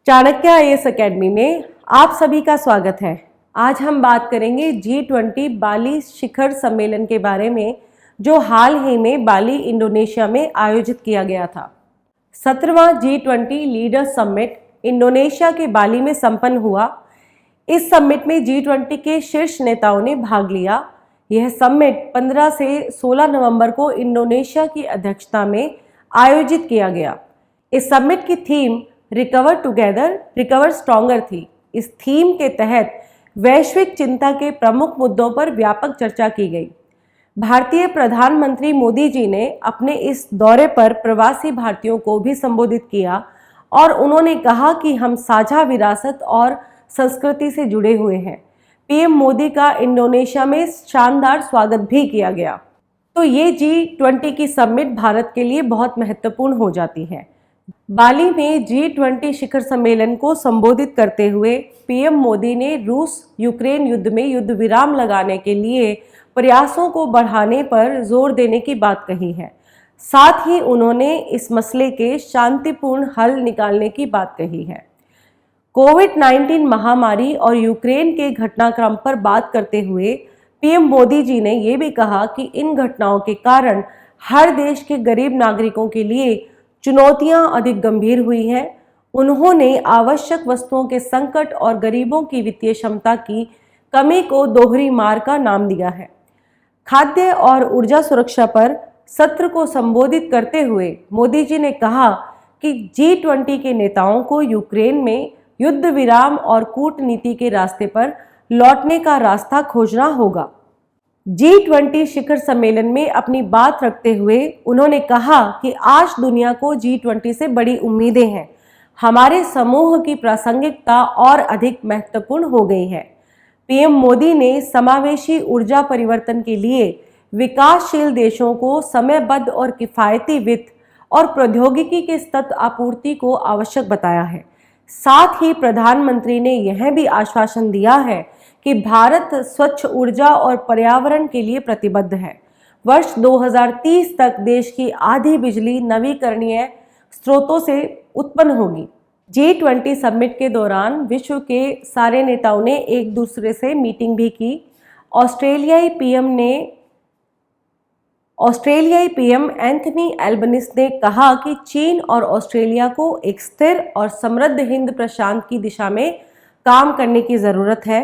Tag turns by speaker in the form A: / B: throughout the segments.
A: Chanakya IAS academy में आप सभी का स्वागत है। आज हम बात करेंगे G20 बाली शिखर सम्मेलन के बारे में, जो हाल ही में बाली इंडोनेशिया में आयोजित किया गया था। 17वां G20 लीडर्स समिट इंडोनेशिया के बाली में संपन्न हुआ। इस समिट में G20 के शीर्ष नेताओं ने भाग लिया। यह समिट 15 से 16 नवंबर को इंडोनेशिया की अध्यक्षता में आयोजित किया गया। इस समिट की theme recover together recover stronger थी। इस थीम के तहत वैश्विक चिंता के प्रमुख मुद्दों पर व्यापक चर्चा की गई। भारतीय प्रधानमंत्री मोदी जी ने अपने इस दौरे पर प्रवासी भारतीयों को भी संबोधित किया और उन्होंने कहा कि हम साझा विरासत और संस्कृति से जुड़े हुए हैं। पीएम मोदी का इंडोनेशिया में शानदार स्वागत भी किया गया। तो ये G20 की समिट भारत के लिए बहुत महत्वपूर्ण हो जाती है। बाली में G20 शिखर सम्मेलन को संबोधित करते हुए पीएम मोदी ने रूस यूक्रेन युद्ध में युद्ध विराम लगाने के लिए प्रयासों को बढ़ाने पर जोर देने की बात कही है। साथ ही उन्होंने इस मसले के शांतिपूर्ण हल निकालने की बात कही है। कोविड-19 महामारी और यूक्रेन के घटनाक्रम पर बात करते हुए पीएम मोदी जी ने ये भी कहा कि इन घटनाओं के कारण हर देश के गरीब नागरिकों के लिए चुनौतियां अधिक गंभीर हुई हैं। उन्होंने आवश्यक वस्तुओं के संकट और गरीबों की वित्तीय क्षमता की कमी को दोहरी मार का नाम दिया है। खाद्य और ऊर्जा सुरक्षा पर सत्र को संबोधित करते हुए मोदी जी ने कहा कि G20 के नेताओं को यूक्रेन में युद्ध विराम और कूटनीति के रास्ते पर लौटने का रास्ता खोजना होगा। G20 शिखर सम्मेलन में अपनी बात रखते हुए उन्होंने कहा कि आज दुनिया को G20 से बड़ी उम्मीदें हैं। हमारे समूह की प्रासंगिकता और अधिक महत्वपूर्ण हो गई है। पीएम मोदी ने समावेशी ऊर्जा परिवर्तन के लिए विकासशील देशों को समयबद्ध और किफायती वित्त और प्रौद्योगिकी के सतत आपूर्ति को आवश्यक बताया है। साथ ही प्रधानमंत्री ने यह भी आश्वासन दिया है कि भारत स्वच्छ ऊर्जा और पर्यावरण के लिए प्रतिबद्ध है। वर्ष 2030 तक देश की आधी बिजली नवीकरणीय स्रोतों से उत्पन्न होगी। G20 समिट के दौरान विश्व के सारे नेताओं ने एक दूसरे से मीटिंग भी की। ऑस्ट्रेलियाई पीएम एंथनी एल्बनीज ने कहा कि चीन और ऑस्ट्रेलिया को एक स्थिर और समृद्ध हिंद प्रशांत की दिशा में काम करने की जरूरत है।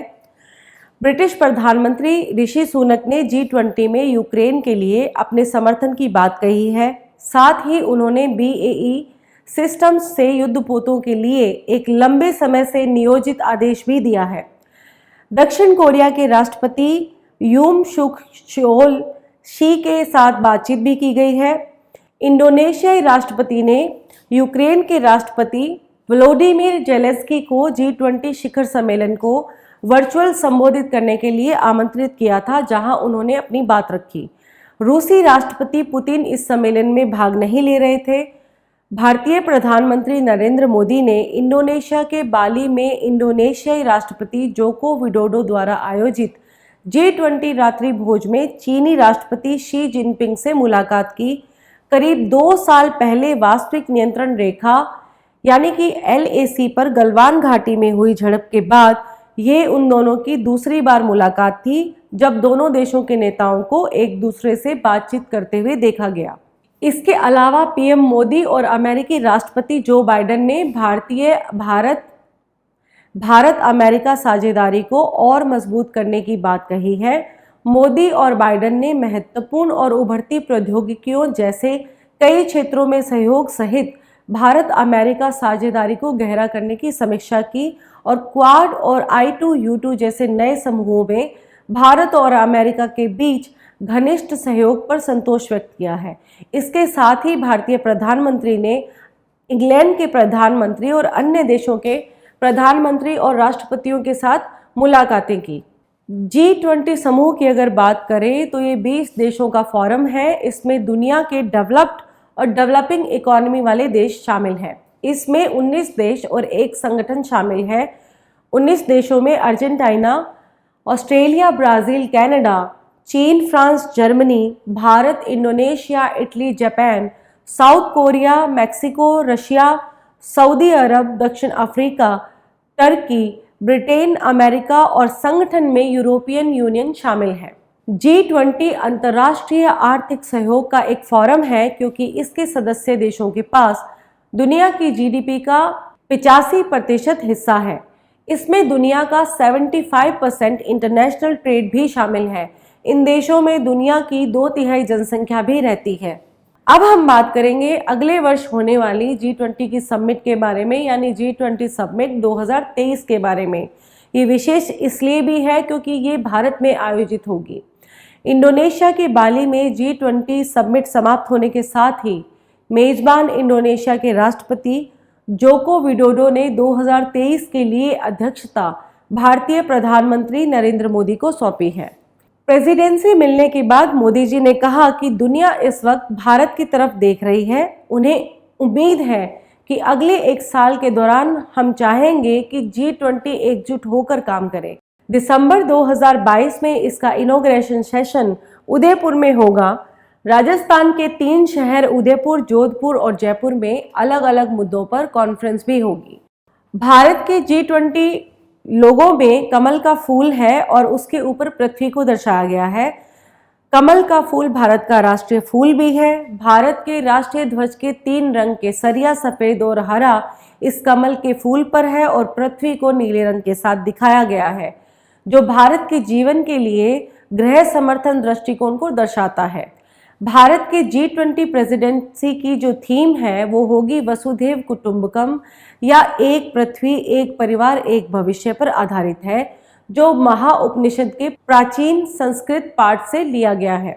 A: ब्रिटिश प्रधानमंत्री ऋषि सुनक ने G20 में यूक्रेन के लिए अपने समर्थन की बात कही है। साथ ही उन्होंने BAE सिस्टम्स से युद्धपोतों के लिए एक लंबे समय से नियोजित आदेश भी दिया है। दक्षिण कोरिया के राष्ट्रपति यूम सुक योल शी के साथ बातचीत भी की गई है। इंडोनेशियाई राष्ट्रपति ने यूक्रेन के राष्ट्रपति व्लोदिमीर जेलेंस्की को G20 शिखर सम्मेलन को वर्चुअल संबोधित करने के लिए आमंत्रित किया था, जहां उन्होंने अपनी बात रखी। रूसी राष्ट्रपति पुतिन इस सम्मेलन में भाग नहीं ले रहे थे। भारतीय प्रधानमंत्री नरेंद्र मोदी ने इंडोनेशिया के बाली में इंडोनेशियाई राष्ट्रपति जोको विडोडो द्वारा आयोजित G20 रात्रि भोज में चीनी राष्ट्रपति शी जिनपिंग से मुलाकात की। करीब 2 साल पहले वास्तविक नियंत्रण रेखा यानी कि LAC पर गलवान घाटी में हुई झड़प के बाद ये उन दोनों की दूसरी बार मुलाकात थी, जब दोनों देशों के नेताओं को एक दूसरे से बातचीत करते हुए देखा गया। इसके अलावा पीएम मोदी और अमेरिकी राष्ट्रपति जो बाइडेन ने भारत अमेरिका साझेदारी को और मजबूत करने की बात कही है। मोदी और बाइडेन ने महत्वपूर्ण और उभरती प्रौद्योगिकियों जैसे कई क्षेत्रों में सहयोग सहित भारत अमेरिका साझेदारी को गहरा करने की समीक्षा की और क्वाड और I2U2 जैसे नए समूहों में भारत और अमेरिका के बीच घनिष्ठ सहयोग पर संतोष व्यक्त किया है। इसके साथ ही भारतीय प्रधानमंत्री ने इंग्लैंड के प्रधानमंत्री और अन्य देशों के प्रधानमंत्री और राष्ट्रपतियों के साथ मुलाकातें की। G20 समूह की अगर बात करें तो ये 20 देशों का फोरम है। इसमें दुनिया के डेवलप्ड और डेवलपिंग इकोनॉमी वाले देश शामिल हैं। इसमें 19 देश और एक संगठन शामिल है। 19 देशों में अर्जेंटीना, ऑस्ट्रेलिया, ब्राज़ील, कनाडा, चीन, France, Germany, Bharat, Indonesia, Italy, Japan, South Korea, Mexico, Russia, Saudi Arab, दक्षिण अफ्रीका, टर्की, ब्रिटेन, अमेरिका और संगठन में यूरोपियन यूनियन शामिल है। G20 अंतर्राष्ट्रीय आर्थिक सहयोग का एक फोरम है क्योंकि इसके सदस्य देशों के पास दुनिया की जीडीपी का 85% हिस्सा है। इसमें दुनिया का 75% इंटरनेशनल ट्रेड भी शामिल है। इन देशों में दुनिया की 2/3 जनसंख्या भी रहती है। अब हम बात करेंगे अगले वर्ष होने वाली G20 की समिट के बारे में, यानी G20 समिट 2023 के बारे में। ये विशेष इसलिए भी है क्योंकि ये भारत में आयोजित होगी। इंडोनेशिया के बाली में G20 समिट समाप्त होने के साथ ही मेजबान इंडोनेशिया के राष्ट्रपति जोको विडोडो ने 2023 के लिए अध्यक्षता भारतीय प्रधानमंत्री नरेंद्र मोदी को सौंपी है। प्रेसिडेंसी मिलने के बाद मोदी जी ने कहा कि दुनिया इस वक्त भारत की तरफ देख रही है। उन्हें उम्मीद है कि अगले 1 साल के दौरान हम चाहेंगे कि G20 एकजुट होकर काम करे। दिसंबर 2022 में इसका इनॉग्रेशन सेशन उदयपुर में होगा। राजस्थान के 3 शहर उदयपुर, जोधपुर और जयपुर में अलग अलग मुद्दों पर कॉन्फ्रेंस भी होगी। भारत के G20 लोगों में कमल का फूल है और उसके ऊपर पृथ्वी को दर्शाया गया है। कमल का फूल भारत का राष्ट्रीय फूल भी है। भारत के राष्ट्रीय ध्वज के 3 रंग केसरिया, सफेद और हरा इस कमल के फूल पर है और पृथ्वी को नीले रंग के साथ दिखाया गया है, जो भारत के जीवन के लिए ग्रह समर्थन दृष्टिकोण को दर्शाता है। भारत के G20 प्रेसिडेंसी की जो थीम है वो होगी वसुधैव कुटुंबकम, या एक पृथ्वी, एक परिवार, एक भविष्य पर आधारित है, जो महाउपनिषद के प्राचीन संस्कृत पाठ से लिया गया है।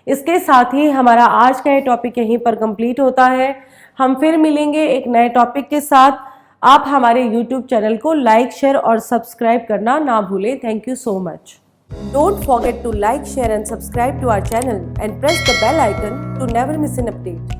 A: इसके साथ ही हमारा आज का ये टॉपिक यहीं पर कंप्लीट होता है। हम फिर मिलेंगे एक नए टॉपिक के साथ। आप हमारे YouTube चैनल को लाइक, शेयर और सब्सक्राइब करना ना भूलें। Thank you so much. Don't forget to like, share and subscribe to our channel and press the bell icon to never miss an update.